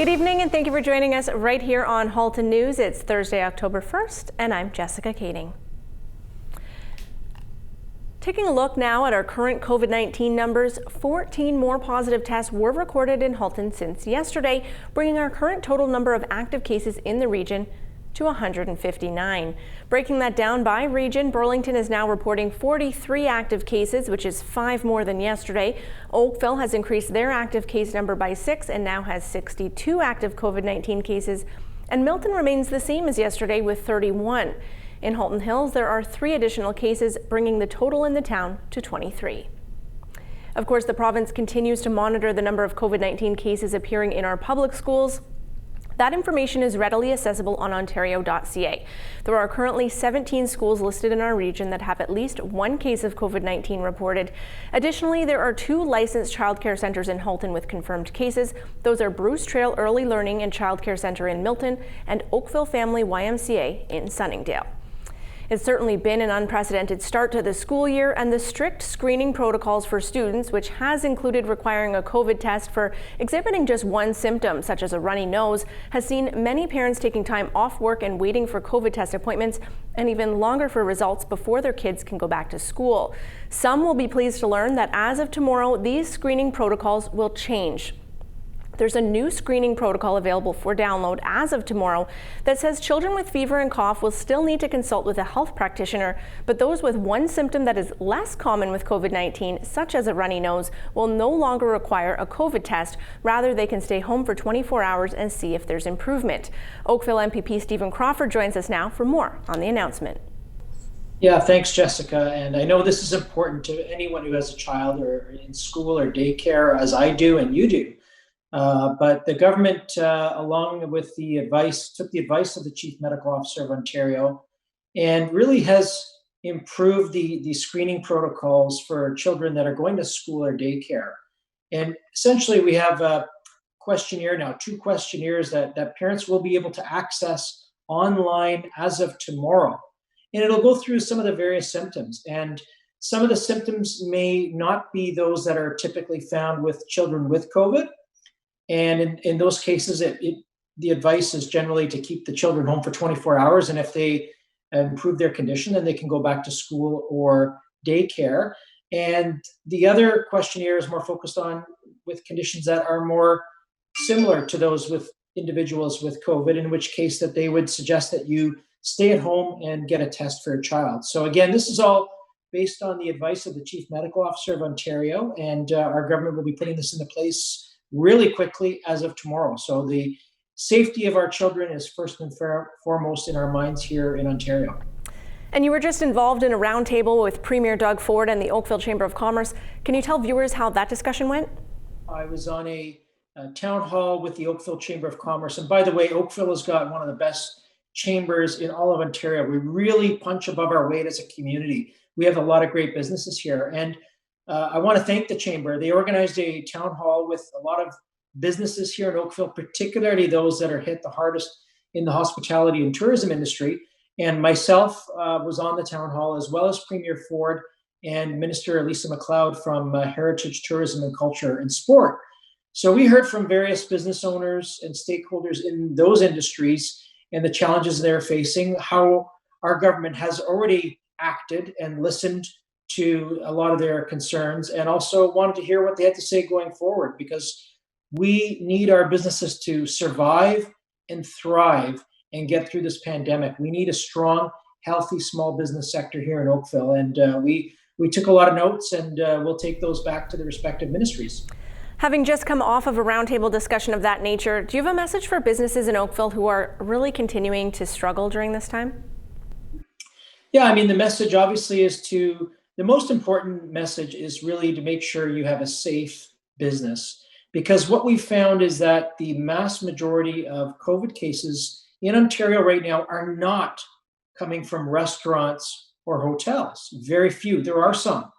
Good evening and thank you for joining us right here on Halton News. It's Thursday, October 1st, and I'm Jessica Kading. Taking a look now at our current COVID-19 numbers, 14 more positive tests were recorded in Halton since yesterday, bringing our current total number of active cases in the region to 159. Breaking that down by region, Burlington is now reporting 43 active cases, which is 5 more than yesterday. Oakville has increased their active case number by 6 and now has 62 active COVID-19 cases. And Milton remains the same as yesterday with 31. In Halton Hills, there are 3 additional cases, bringing the total in the town to 23. Of course, the province continues to monitor the number of COVID-19 cases appearing in our public schools. That information is readily accessible on ontario.ca. There are currently 17 schools listed in our region that have at least 1 case of COVID-19 reported. Additionally, there are 2 licensed childcare centres in Halton with confirmed cases. Those are Bruce Trail Early Learning and Childcare Centre in Milton and Oakville Family YMCA in Sunningdale. It's certainly been an unprecedented start to the school year, and the strict screening protocols for students, which has included requiring a COVID test for exhibiting just one symptom, such as a runny nose, has seen many parents taking time off work and waiting for COVID test appointments, and even longer for results before their kids can go back to school. Some will be pleased to learn that as of tomorrow, these screening protocols will change. There's a new screening protocol available for download as of tomorrow that says children with fever and cough will still need to consult with a health practitioner, but those with one symptom that is less common with COVID-19, such as a runny nose, will no longer require a COVID test. Rather, they can stay home for 24 hours and see if there's improvement. Oakville MPP Stephen Crawford joins us now for more on the announcement. Yeah, thanks, Jessica. And I know this is important to anyone who has a child or in school or daycare, as I do and you do. But the government, along with the advice, took the advice of the Chief Medical Officer of Ontario and really has improved the screening protocols for children that are going to school or daycare. And essentially, we have a questionnaire now, 2 questionnaires that parents will be able to access online as of tomorrow. And it'll go through some of the various symptoms. And some of the symptoms may not be those that are typically found with children with COVID. And in those cases, the advice is generally to keep the children home for 24 hours. And if they improve their condition, then they can go back to school or daycare. And the other questionnaire is more focused on with conditions that are more similar to those with individuals with COVID, in which case that they would suggest that you stay at home and get a test for your child. So again, this is all based on the advice of the Chief Medical Officer of Ontario, and our government will be putting this into place really quickly as of tomorrow. So the safety of our children is first and foremost in our minds here in Ontario. And you were just involved in a roundtable with Premier Doug Ford and the Oakville Chamber of Commerce. Can you tell viewers how that discussion went? I was on a town hall with the Oakville Chamber of Commerce. And by the way, Oakville has got one of the best chambers in all of Ontario. We really punch above our weight as a community. We have a lot of great businesses here. And I want to thank the Chamber. They organized a town hall with a lot of businesses here in Oakville, particularly those that are hit the hardest in the hospitality and tourism industry. And myself was on the town hall, as well as Premier Ford and Minister Lisa MacLeod from Heritage, Tourism and Culture and Sport. So we heard from various business owners and stakeholders in those industries and the challenges they're facing, how our government has already acted and listened to a lot of their concerns, and also wanted to hear what they had to say going forward, because we need our businesses to survive and thrive and get through this pandemic. We need a strong, healthy small business sector here in Oakville, and we took a lot of notes, and we'll take those back to the respective ministries. Having just come off of a roundtable discussion of that nature, do you have a message for businesses in Oakville who are really continuing to struggle during this time? Yeah, I mean, the message obviously is the most important message is really to make sure you have a safe business, because what we found is that the mass majority of COVID cases in Ontario right now are not coming from restaurants or hotels. Very few. There are some.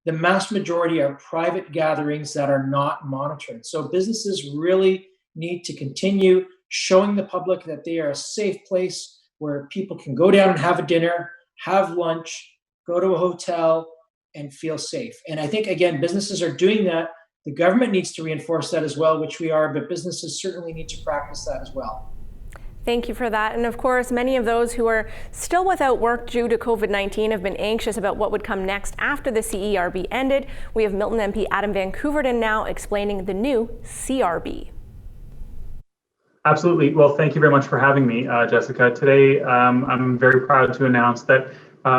The mass majority are private gatherings that are not monitored. So businesses really need to continue showing the public that they are a safe place where people can go down and have a dinner, have lunch, go to a hotel, and feel safe. And I think, again, businesses are doing that The government needs to reinforce that as well, which we are, but businesses certainly need to practice that as well. Thank you for that. And of course, many of those who are still without work due to COVID-19 have been anxious about what would come next after the CERB ended. We have Milton MP Adam Van Couverton now explaining the new CRB. Absolutely. Well, thank you very much for having me, Jessica. Today, I'm very proud to announce that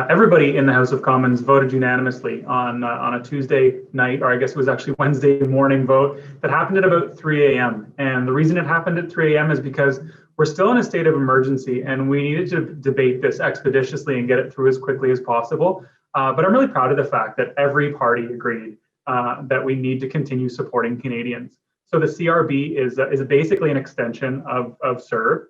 everybody in the House of Commons voted unanimously on a Tuesday night, or I guess it was actually Wednesday morning vote that happened at about 3 a.m. And the reason it happened at 3 a.m. is because we're still in a state of emergency and we needed to debate this expeditiously and get it through as quickly as possible. But I'm really proud of the fact that every party agreed that we need to continue supporting Canadians. So the CRB is basically an extension of CERB.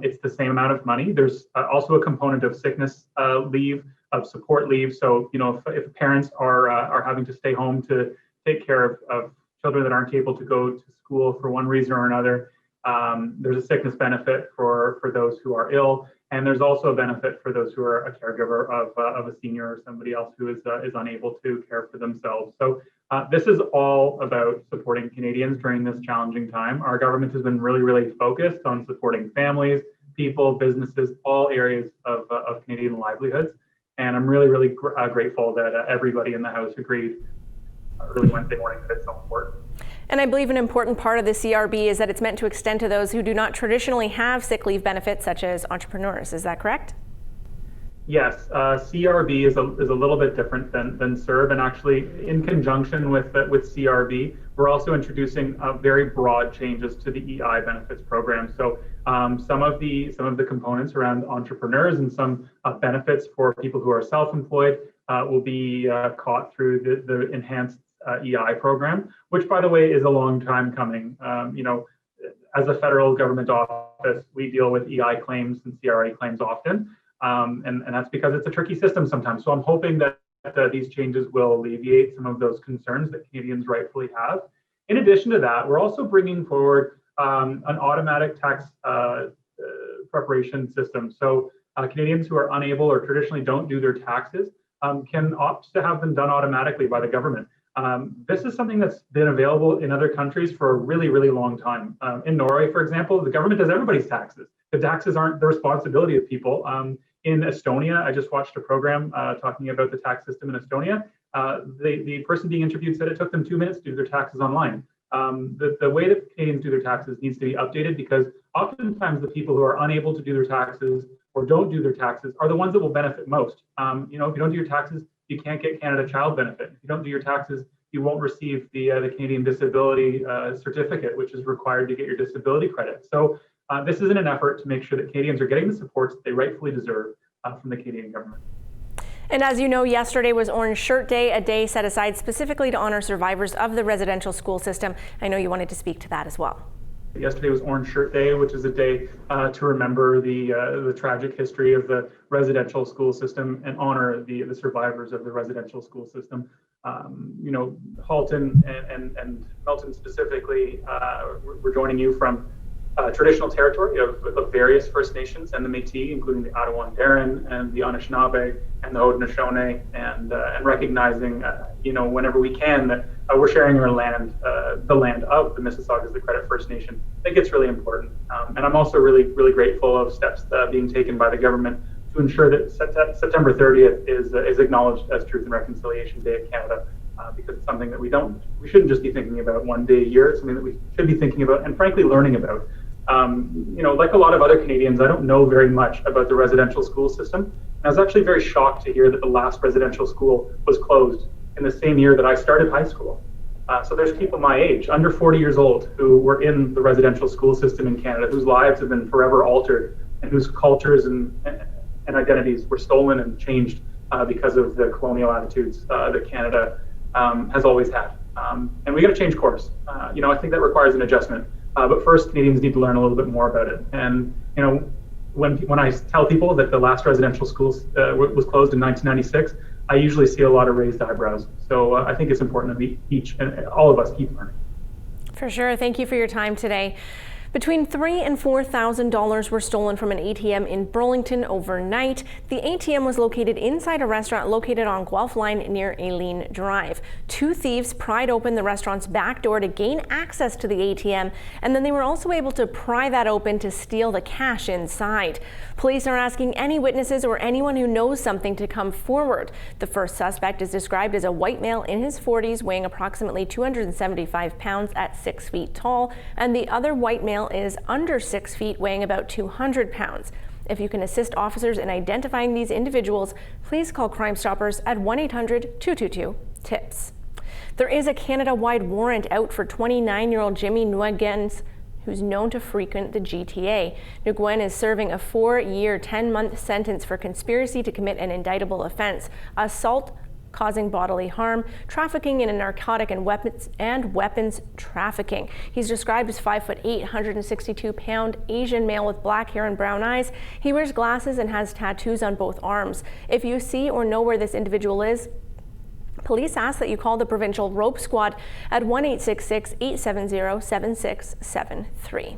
It's the same amount of money. There's also a component of sickness leave, of support leave. So, if parents are having to stay home to take care of children that aren't able to go to school for one reason or another, there's a sickness benefit for those who are ill. And there's also a benefit for those who are a caregiver of a senior or somebody else who is unable to care for themselves. So this is all about supporting Canadians during this challenging time. Our government has been really, really focused on supporting families, people, businesses, all areas of Canadian livelihoods. And I'm really, really grateful that everybody in the House agreed early Wednesday morning that it's so important. And I believe an important part of the CRB is that it's meant to extend to those who do not traditionally have sick leave benefits, such as entrepreneurs. Is that correct? Yes, CRB is a little bit different than CERB, and actually, in conjunction with CRB, we're also introducing very broad changes to the EI benefits program. So some of the components around entrepreneurs and some benefits for people who are self-employed will be caught through the enhanced EI program, which, by the way, is a long time coming. As a federal government office, we deal with EI claims and CRA claims often. And that's because it's a tricky system sometimes. So I'm hoping that these changes will alleviate some of those concerns that Canadians rightfully have. In addition to that, we're also bringing forward an automatic tax preparation system. So Canadians who are unable or traditionally don't do their taxes can opt to have them done automatically by the government. This is something that's been available in other countries for a really, really long time. In Norway, for example, the government does everybody's taxes. The taxes aren't the responsibility of people. In Estonia, I just watched a program talking about the tax system in Estonia. The person being interviewed said it took them 2 minutes to do their taxes online. The way that Canadians do their taxes needs to be updated because oftentimes the people who are unable to do their taxes or don't do their taxes are the ones that will benefit most. If you don't do your taxes, you can't get Canada Child Benefit. If you don't do your taxes, you won't receive the Canadian Disability Certificate, which is required to get your disability credit. So this is in an effort to make sure that Canadians are getting the supports they rightfully deserve from the Canadian government. And as you know, yesterday was Orange Shirt Day, a day set aside specifically to honor survivors of the residential school system. I know you wanted to speak to that as well. Yesterday was Orange Shirt Day, which is a day to remember the tragic history of the residential school system and honor the survivors of the residential school system. Halton and Milton specifically, we're joining you from traditional territory of various First Nations and the Métis, including the Attawandaron and the Anishinaabe and the Haudenosaunee, and recognizing, whenever we can, that we're sharing our land, the land of the Mississaugas, the Credit First Nation. I think it's really important. And I'm also really, really grateful of steps being taken by the government to ensure that September 30th is acknowledged as Truth and Reconciliation Day of Canada. Because it's something that we shouldn't just be thinking about one day a year. It's something that we should be thinking about and frankly learning about. Like a lot of other Canadians, I don't know very much about the residential school system. And I was actually very shocked to hear that the last residential school was closed in the same year that I started high school. So there's people my age, under 40 years old, who were in the residential school system in Canada, whose lives have been forever altered and whose cultures and identities were stolen and changed because of the colonial attitudes that Canada has always had. And we got to change course. I think that requires an adjustment. But first, Canadians need to learn a little bit more about it. And, when I tell people that the last residential school was closed in 1996, I usually see a lot of raised eyebrows. So I think it's important that we each and all of us keep learning. For sure. Thank you for your time today. Between $3,000 and $4,000 were stolen from an ATM in Burlington overnight. The ATM was located inside a restaurant located on Guelph Line near Aileen Drive. Two thieves pried open the restaurant's back door to gain access to the ATM, and then they were also able to pry that open to steal the cash inside. Police are asking any witnesses or anyone who knows something to come forward. The first suspect is described as a white male in his 40s, weighing approximately 275 pounds at 6 feet tall, and the other white male is under 6 feet, weighing about 200 pounds. If you can assist officers in identifying these individuals, please call Crime Stoppers at 1-800-222-TIPS. There is a Canada-wide warrant out for 29-year-old Jimmy Nguyen, who's known to frequent the GTA. Nguyen is serving a 4-year, 10-month sentence for conspiracy to commit an indictable offense, assault causing bodily harm, trafficking in a narcotic and weapons trafficking. He's described as 5'8", 162-pound Asian male with black hair and brown eyes. He wears glasses and has tattoos on both arms. If you see or know where this individual is, police ask that you call the Provincial Rope Squad at 1-866-870-7673.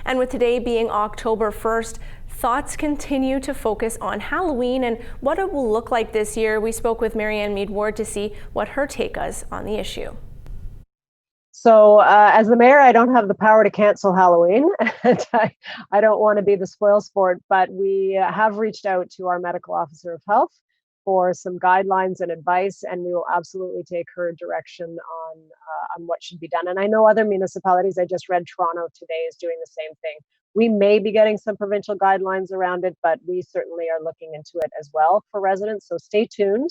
And with today being October 1st, thoughts continue to focus on Halloween and what it will look like this year. We spoke with Marianne Mead Ward to see what her take is on the issue. So as the mayor, I don't have the power to cancel Halloween, and I don't want to be the spoilsport, but we have reached out to our medical officer of health for some guidelines and advice, and we will absolutely take her direction on what should be done. And I know other municipalities, I just read Toronto today is doing the same thing. We may be getting some provincial guidelines around it, but we certainly are looking into it as well for residents. So stay tuned.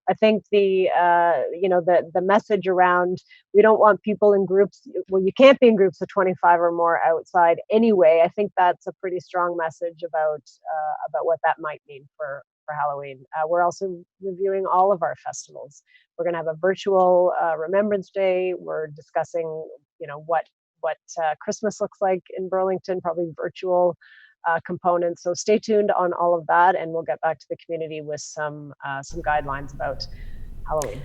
I think the message around we don't want people in groups. Well, you can't be in groups of 25 or more outside anyway. I think that's a pretty strong message about what that might mean for Halloween. We're also reviewing all of our festivals. We're going to have a virtual Remembrance Day. We're discussing, what Christmas looks like in Burlington, probably virtual components. So stay tuned on all of that, and we'll get back to the community with some guidelines about Halloween.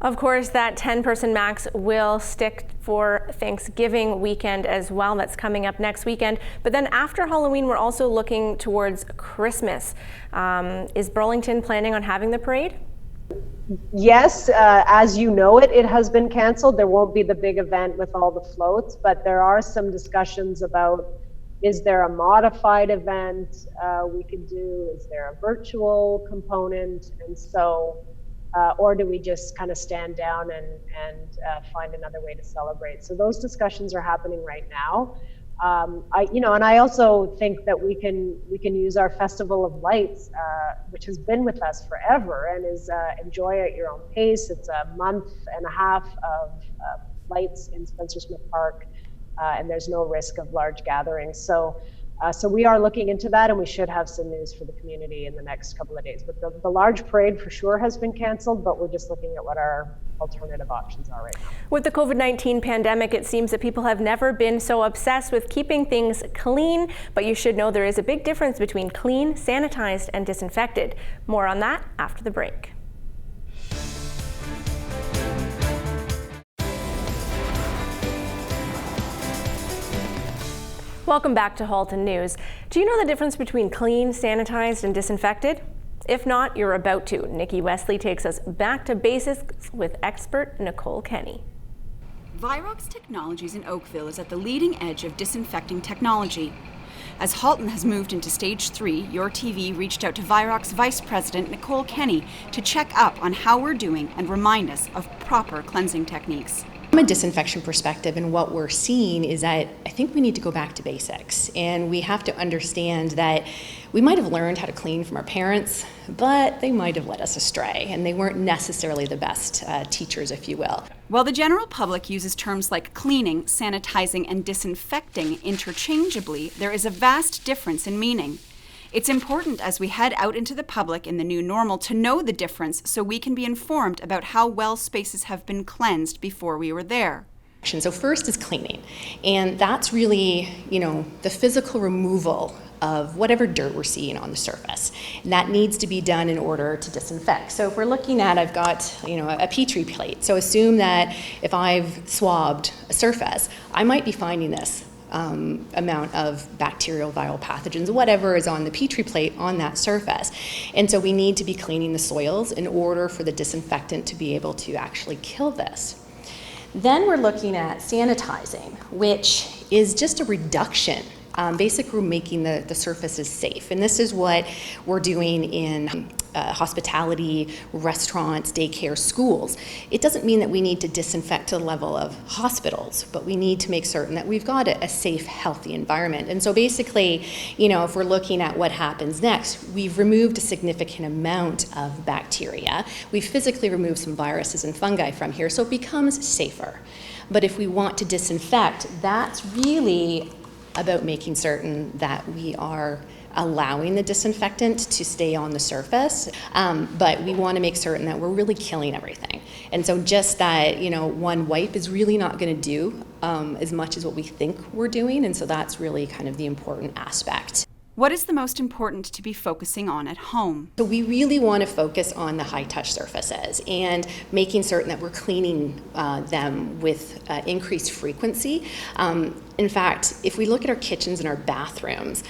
Of course, that 10-person max will stick for Thanksgiving weekend as well. That's coming up next weekend. But then after Halloween, we're also looking towards Christmas. Is Burlington planning on having the parade? Yes, as you know it has been canceled. There won't be the big event with all the floats, but there are some discussions about, is there a modified event we could do? Is there a virtual component? And so, or do we just kind of stand down and find another way to celebrate? So those discussions are happening right now. And I also think that we can use our Festival of Lights, which has been with us forever and is enjoy at your own pace. It's a month and a half of lights in Spencer Smith Park, and there's no risk of large gatherings. So we are looking into that, and we should have some news for the community in the next couple of days. But the large parade for sure has been canceled, but we're just looking at what our alternative options are right now. With the COVID-19 pandemic, it seems that people have never been so obsessed with keeping things clean, but you should know there is a big difference between clean, sanitized, and disinfected. More on that after the break. Welcome back to Halton News. Do you know the difference between clean, sanitized, and disinfected? If not, you're about to. Nikki Wesley takes us back to basics with expert Nicole Kenny. Virox Technologies in Oakville is at the leading edge of disinfecting technology. As Halton has moved into Stage 3, Your TV reached out to Virox Vice President Nicole Kenny to check up on how we're doing and remind us of proper cleansing techniques. From a disinfection perspective, and what we're seeing is that I think we need to go back to basics, and we have to understand that we might have learned how to clean from our parents, but they might have led us astray, and they weren't necessarily the best teachers, if you will. While the general public uses terms like cleaning, sanitizing, and disinfecting interchangeably, there is a vast difference in meaning. It's important as we head out into the public in the new normal to know the difference so we can be informed about how well spaces have been cleansed before we were there. So first is cleaning, and that's really, the physical removal of whatever dirt we're seeing on the surface. And that needs to be done in order to disinfect. So if we're looking at, I've got, a Petri plate. So assume that if I've swabbed a surface, I might be finding this amount of bacterial, viral pathogens, whatever is on the Petri plate on that surface. And so we need to be cleaning the soils in order for the disinfectant to be able to actually kill this. Then we're looking at sanitizing, which is just a reduction. Basically, we're making the surfaces safe. And this is what we're doing in hospitality, restaurants, daycare, schools. It doesn't mean that we need to disinfect to the level of hospitals, but we need to make certain that we've got a safe, healthy environment. And so basically, if we're looking at what happens next, we've removed a significant amount of bacteria. We've physically removed some viruses and fungi from here, so it becomes safer. But if we want to disinfect, that's really about making certain that we are allowing the disinfectant to stay on the surface, but we want to make certain that we're really killing everything. And so just that, one wipe is really not going to do as much as what we think we're doing, and so that's really kind of the important aspect. What is the most important to be focusing on at home? So we really want to focus on the high-touch surfaces and making certain that we're cleaning them with increased frequency. In fact, if we look at our kitchens and our bathrooms,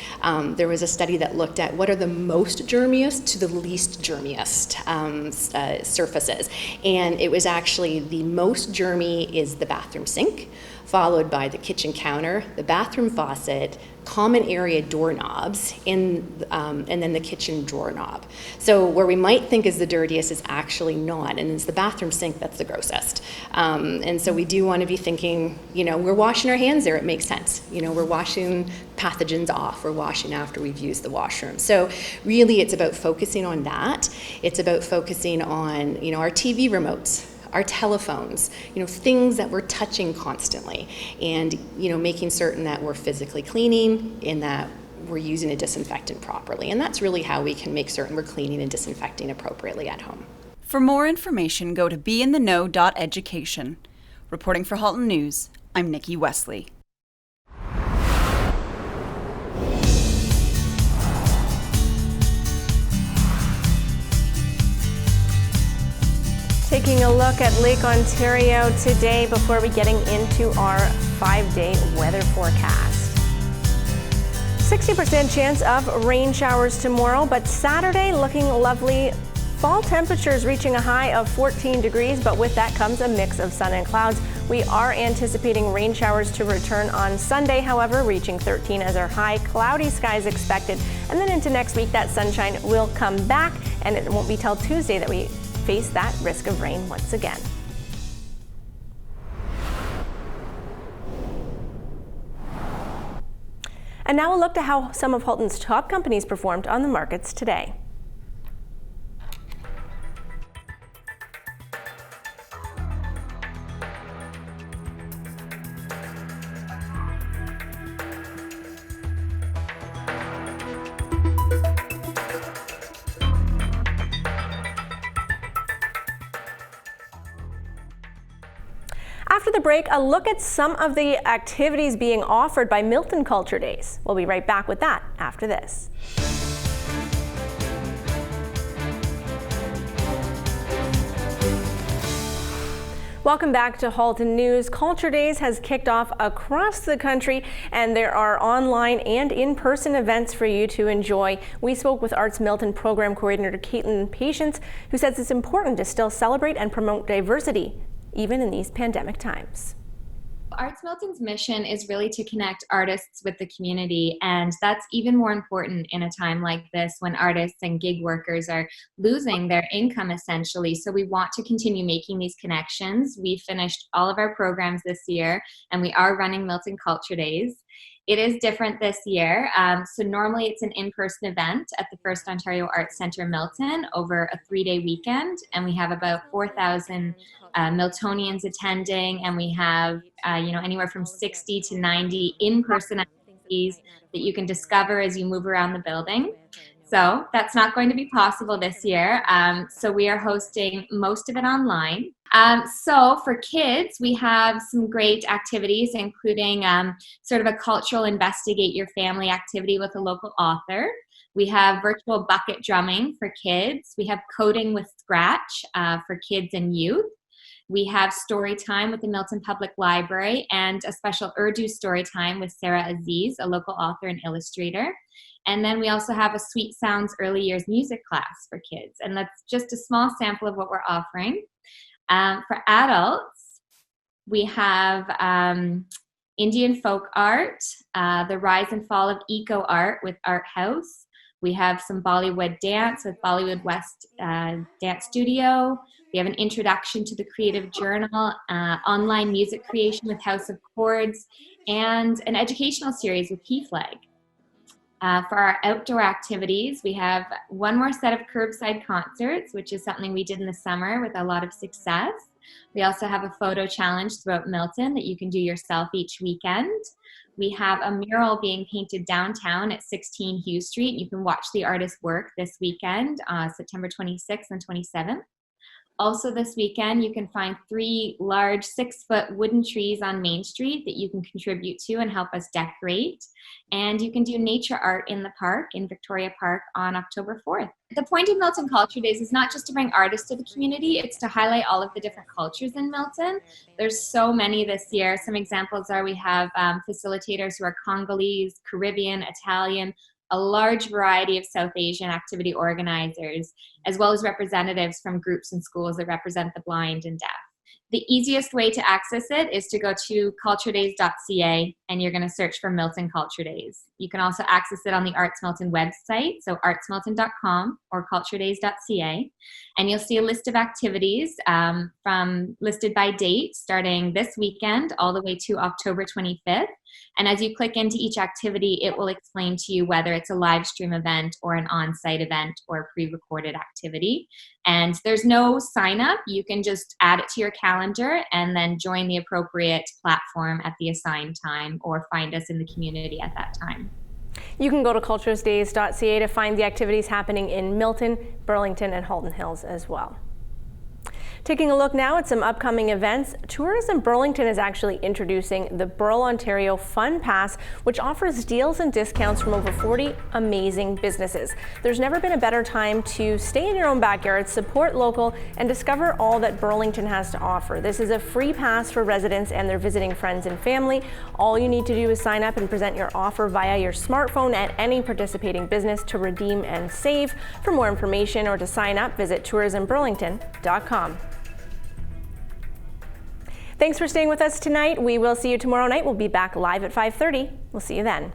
there was a study that looked at what are the most germiest to the least germiest surfaces. And it was actually the most germy is the bathroom sink, followed by the kitchen counter, the bathroom faucet, common area doorknobs, and then the kitchen drawer knob. So where we might think is the dirtiest is actually not, and it's the bathroom sink that's the grossest. And so we do want to be thinking, we're washing our hands there, it makes sense. We're washing pathogens off, we're washing after we've used the washroom. So really it's about focusing on that. It's about focusing on, our TV remotes, our telephones, things that we're touching constantly, and making certain that we're physically cleaning and that we're using a disinfectant properly. And that's really how we can make certain we're cleaning and disinfecting appropriately at home. For more information, go to beintheknow.education. Reporting for Halton News, I'm Nikki Wesley. Taking a look at Lake Ontario today before we getting into our 5-day weather forecast. 60% chance of rain showers tomorrow, but Saturday looking lovely. Fall temperatures reaching a high of 14 degrees, but with that comes a mix of sun and clouds. We are anticipating rain showers to return on Sunday, however, reaching 13 as our high. Cloudy skies expected. And then into next week, that sunshine will come back, and it won't be till Tuesday that we face that risk of rain once again. And now we'll look to how some of Halton's top companies performed on the markets today. After the break, a look at some of the activities being offered by Milton Culture Days. We'll be right back with that after this. Welcome back to Halton News. Culture Days has kicked off across the country, and there are online and in-person events for you to enjoy. We spoke with Arts Milton Program Coordinator Caitlin Patience, who says it's important to still celebrate and promote diversity, even in these pandemic times. Arts Milton's mission is really to connect artists with the community, and that's even more important in a time like this when artists and gig workers are losing their income essentially. So we want to continue making these connections. We finished all of our programs this year, and we are running Milton Culture Days. It is different this year. So normally it's an in-person event at the First Ontario Arts Centre Milton over a 3-day weekend, and we have about 4,000 Miltonians attending, and we have anywhere from 60 to 90 in-person activities that you can discover as you move around the building. So that's not going to be possible this year. So we are hosting most of it online. So for kids, we have some great activities, including sort of a cultural investigate your family activity with a local author. We have virtual bucket drumming for kids. We have coding with Scratch for kids and youth. We have story time with the Milton Public Library and a special Urdu story time with Sarah Aziz, a local author and illustrator. And then we also have a Sweet Sounds early years music class for kids. And that's just a small sample of what we're offering. For adults, we have Indian folk art, the rise and fall of eco art with Art House. We have some Bollywood dance with Bollywood West Dance Studio. We have an introduction to the creative journal, online music creation with House of Chords, and an educational series with Key Flag. For our outdoor activities, we have one more set of curbside concerts, which is something we did in the summer with a lot of success. We also have a photo challenge throughout Milton that you can do yourself each weekend. We have a mural being painted downtown at 16 Hugh Street. You can watch the artist's work this weekend, September 26th and 27th. Also this weekend, you can find 3 large 6-foot wooden trees on Main Street that you can contribute to and help us decorate. And you can do nature art in the park, in Victoria Park, on October 4th. The point of Milton Culture Days is not just to bring artists to the community, it's to highlight all of the different cultures in Milton. There's so many this year. Some examples are we have facilitators who are Congolese, Caribbean, Italian, a large variety of South Asian activity organizers, as well as representatives from groups and schools that represent the blind and deaf. The easiest way to access it is to go to culturedays.ca and you're going to search for Milton Culture Days. You can also access it on the Arts Milton website, so artsmilton.com or culturedays.ca, and you'll see a list of activities from listed by date starting this weekend all the way to October 25th. And as you click into each activity, it will explain to you whether it's a live stream event or an on-site event or a pre-recorded activity. And there's no sign up. You can just add it to your calendar and then join the appropriate platform at the assigned time or find us in the community at that time. You can go to culturesdays.ca to find the activities happening in Milton, Burlington, and Halton Hills as well. Taking a look now at some upcoming events, Tourism Burlington is actually introducing the Burl Ontario Fun Pass, which offers deals and discounts from over 40 amazing businesses. There's never been a better time to stay in your own backyard, support local, and discover all that Burlington has to offer. This is a free pass for residents and their visiting friends and family. All you need to do is sign up and present your offer via your smartphone at any participating business to redeem and save. For more information or to sign up, visit tourismburlington.com. Thanks for staying with us tonight. We will see you tomorrow night. We'll be back live at 5:30. We'll see you then.